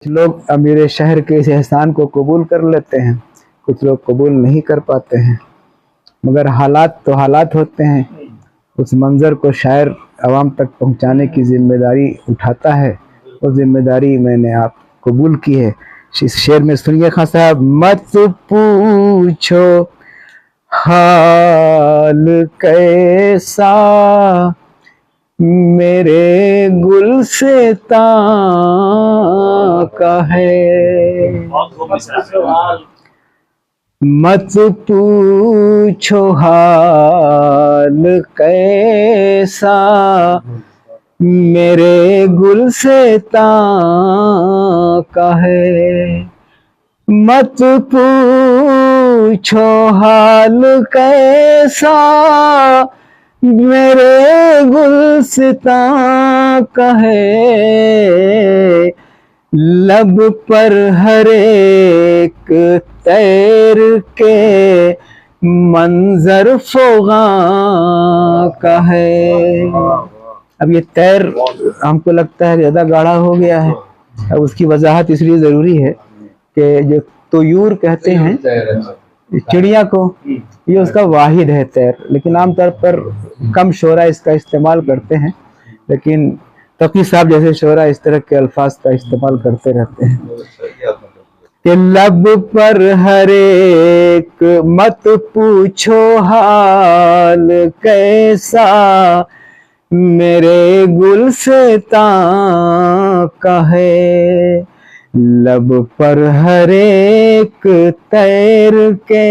کچھ لوگ امیر شہر کے اس احسان کو قبول کر لیتے ہیں، کچھ لوگ قبول نہیں کر پاتے ہیں، مگر حالات تو حالات ہوتے ہیں۔ اس منظر کو شاعر عوام تک پہنچانے کی ذمہ داری اٹھاتا ہے، وہ ذمہ داری میں نے آپ قبول کی ہے۔ اس شعر میں سنیے خان صاحب، مت پوچھو حال کیسا میرے گلستاں کا ہے، مت پوچھو حال کیسا میرے گلستاں کا ہے، مت پوچھو حال کیسا میرے گلستاں کا ہے، لب پر ہر ایک طیر کے منظر فغاں کا ہے۔ اب یہ طیر ہم کو لگتا ہے زیادہ گاڑھا ہو گیا ہے، اب اس کی وضاحت اس لیے ضروری ہے کہ جو طیور کہتے ہیں چڑیا کو، یہ اس کا واحد ہے طیر، لیکن عام طور پر کم شعراء اس کا استعمال کرتے ہیں، لیکن تقی صاحب جیسے شعراء اس طرح کے الفاظ کا استعمال کرتے رہتے ہیں کہ لب پر ہر ایک مت پوچھو حال کیسا میرے گلستاں کا ہے، لب پر ہر ایک طیر کے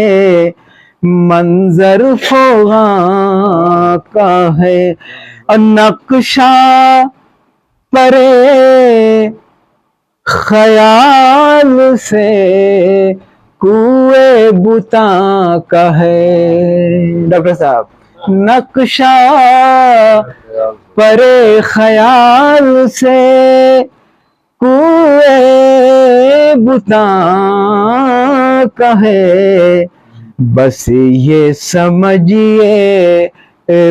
منظر فغاں کا ہے، اور نقشہ پرے خیال سے کوئے بتاں کا ہے۔ ڈاکٹر صاحب، نقشہ پرے خیال سے کوئے بتاں کا ہے، بس یہ سمجھیے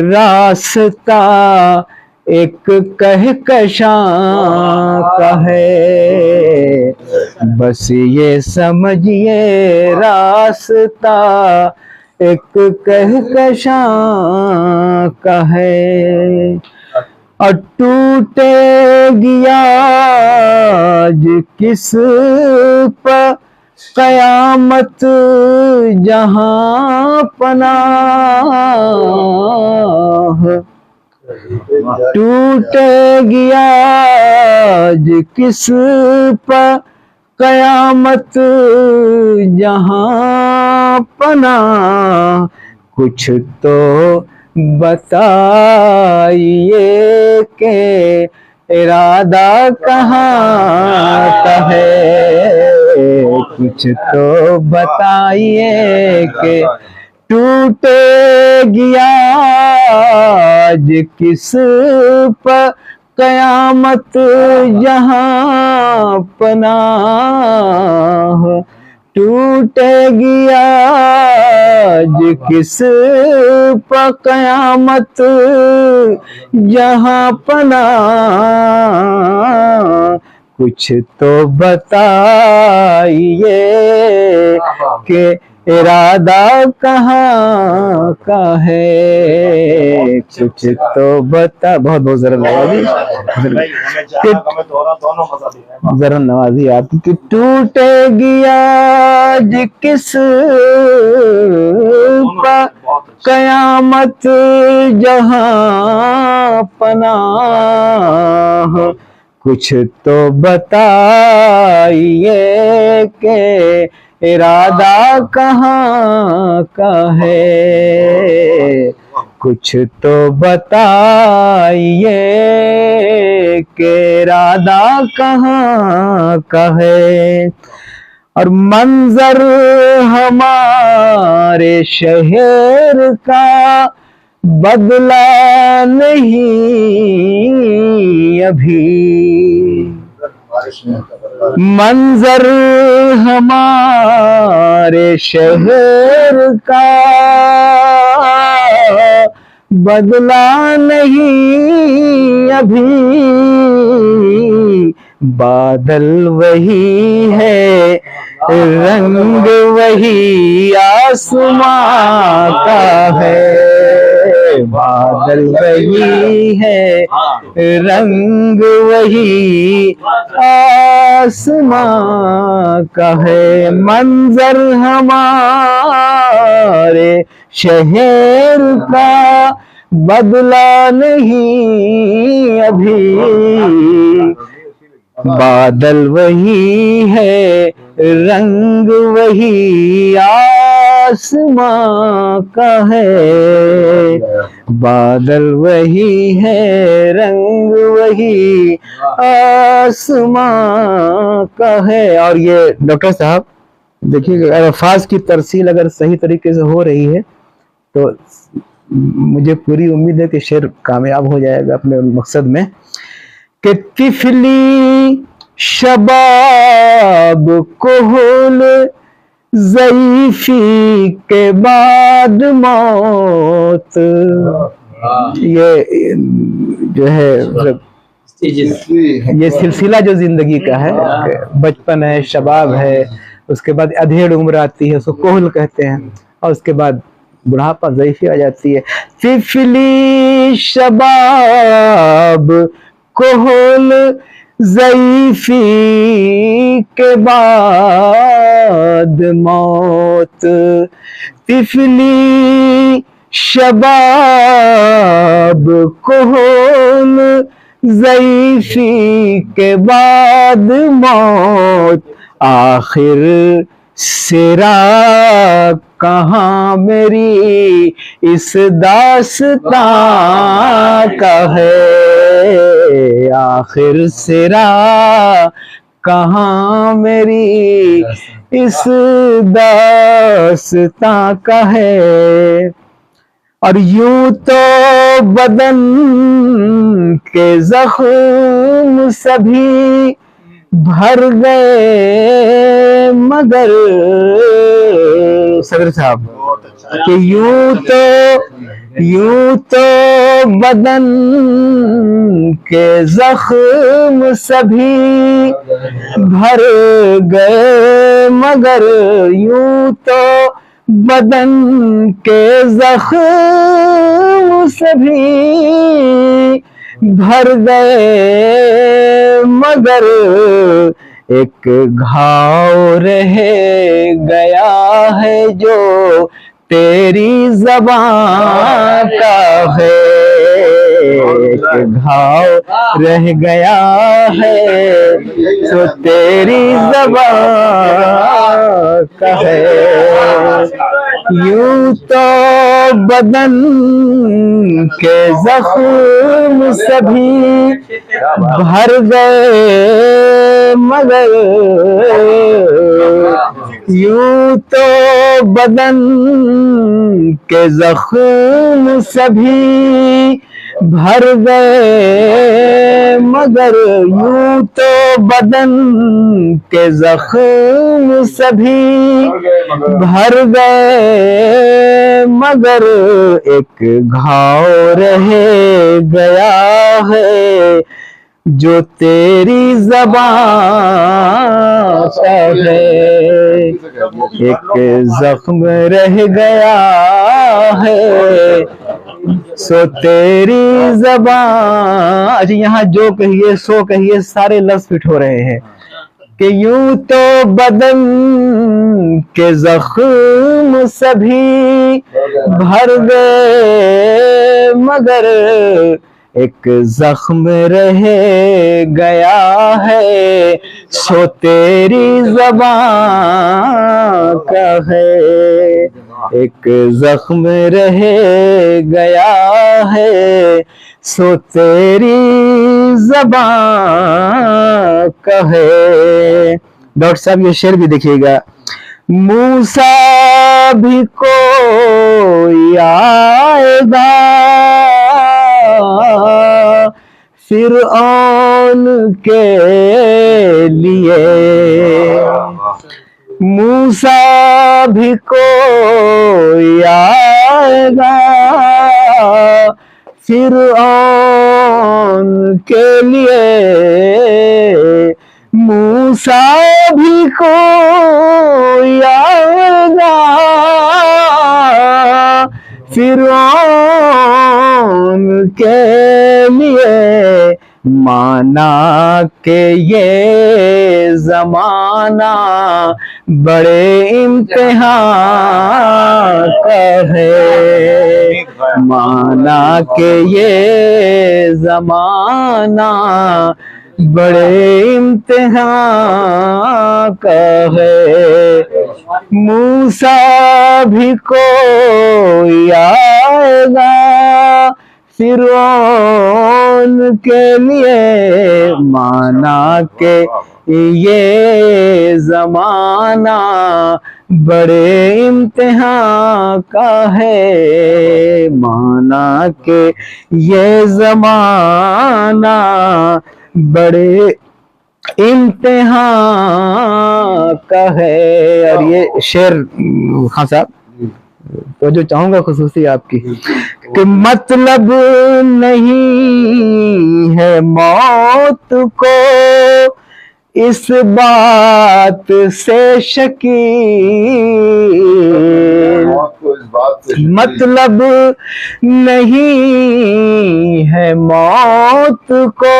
راستہ ایک کہکشاں کا ہے، بس یہ سمجھیے راستہ ایک کہکشاں کا ہے، اور ٹوٹے گیا آج کس پر قیامت جہاں پناہ، ٹوٹے گیا آج کس پر قیامت جہاں پناہ، کچھ تو بتائیے کہ ارادہ کہاں کا ہے، کچھ تو بتائیے کہ ٹوٹے گیا آج کس پر قیامت جہاں پناہ، ٹوٹے گیا آج کس پر قیامت جہاں پناہ، کچھ تو بتائیے کہ ارادہ کہاں کا ہے، کچھ تو بتا۔ بہت بہت ذرا نوازی، ذرا نوازی آپ کی۔ ٹوٹے گیا آج کس پر قیامت جہاں پناہ، کچھ تو بتائیے کہ ارادہ کہاں کا ہے، کچھ تو بتائیے کہ ارادہ کہاں کا ہے، اور منظر ہمارے شہر کا بدلا نہیں ابھی، منظر ہمارے شہر کا بدلا نہیں ابھی، بادل وہی ہے رنگ وہی آسمان کا ہے، بادل وہی ہے رنگ وہی آسمان کا ہے، منظر ہمارے شہر کا بدلا نہیں ابھی، بادل وہی ہے رنگ وہی آسمان کا ہے، بادل وہی ہے رنگ وہی آسمان کا ہے۔ اور یہ ڈاکٹر صاحب دیکھیے الفاظ کی ترسیل اگر صحیح طریقے سے ہو رہی ہے تو مجھے پوری امید ہے کہ شعر کامیاب ہو جائے گا اپنے مقصد میں، کہ طفلی شباب کہل ضعیفی کے بعد موت، یہ جو ہے یہ سلسلہ جو زندگی کا ہے، بچپن ہے، شباب ہے، اس کے بعد ادھیڑ عمر آتی ہے، اس کو کہل کہتے ہیں، اور اس کے بعد بڑھاپا ضعیفی آ جاتی ہے۔ طفلی شباب کہل ضعیفی کے بعد موت، طفلی شباب کہل ضعیفی کے بعد موت، آخر سرا کہاں میری اس داستان کا ہے، آخر سرا کہاں میری اس داستان کا ہے۔ اور یوں تو بدن کے زخم سبھی بھر گئے مگر صدر صاحب کہ یوں تو بدن کے زخم سبھی بھر گئے مگر یوں تو بدن کے زخم سبھی بھر گئے مگر ایک گھاؤ رہ گیا ہے جو تیری زبان کا ہے، ایک گھاؤ رہ گیا ہے جو تیری زبان کا ہے، یوں تو بدن کے زخم سبھی بھر گئے مگر یوں تو بدن کے زخم سبھی بھر گئے مگر یوں تو بدن کے زخم سبھی بھر گئے مگر ایک گھاؤ رہ گیا ہے جو تیری زبان کا ہے، ایک زخم رہ گیا ہے سو تیری زبان۔ اچھا یہاں جو کہیے سو کہیے سارے لفظ فٹ ہو رہے ہیں کہ یوں تو بدن کے زخم سبھی بھر گئے مگر ایک زخم رہ گیا ہے سو تیری زبان کا ہے، ایک زخم رہ گیا ہے سو تیری زبان کا ہے۔ ڈاکٹر صاحب یہ شعر بھی دیکھیے گا، موسیٰ بھی کوئی آئے گا فرعون کے لیے، موسیٰ بھی کوئی آئے گا فرعون کے لیے موسیٰ بھی کوئی آئے گا، فرعون کے لیے مانا کہ یہ زمانہ بڑے امتحان کا ہے، مانا کہ یہ زمانہ بڑے امتحان کا ہے، موسیٰ بھی کوئی آئے گا، فرعون کے لیے مانا کہ یہ زمانہ بڑے امتحان کا ہے، مانا کہ یہ زمانہ بڑے امتحان کا ہے۔ اور یہ شعر خان صاحب تو جو چاہوں گا خصوصی آپ کی کہ مطلب نہیں ہے موت کو اس بات سے شکیل، مطلب نہیں ہے موت کو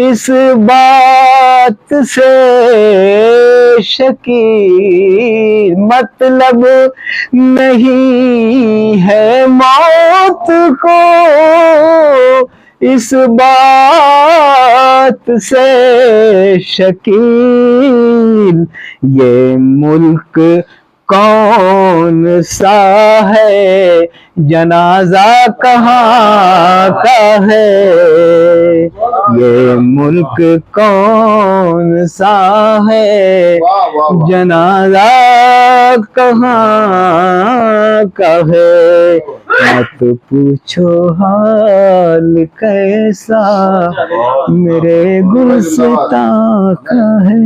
اس بات سے شکیل، مطلب نہیں ہے موت کو اس بات سے شکیل، یہ ملک کون سا ہے، جنازہ کہاں کا ہے، یہ ملک کون سا ہے، جنازہ کہاں کا ہے، مت پوچھو حال کیسا میرے گلستاں کا ہے۔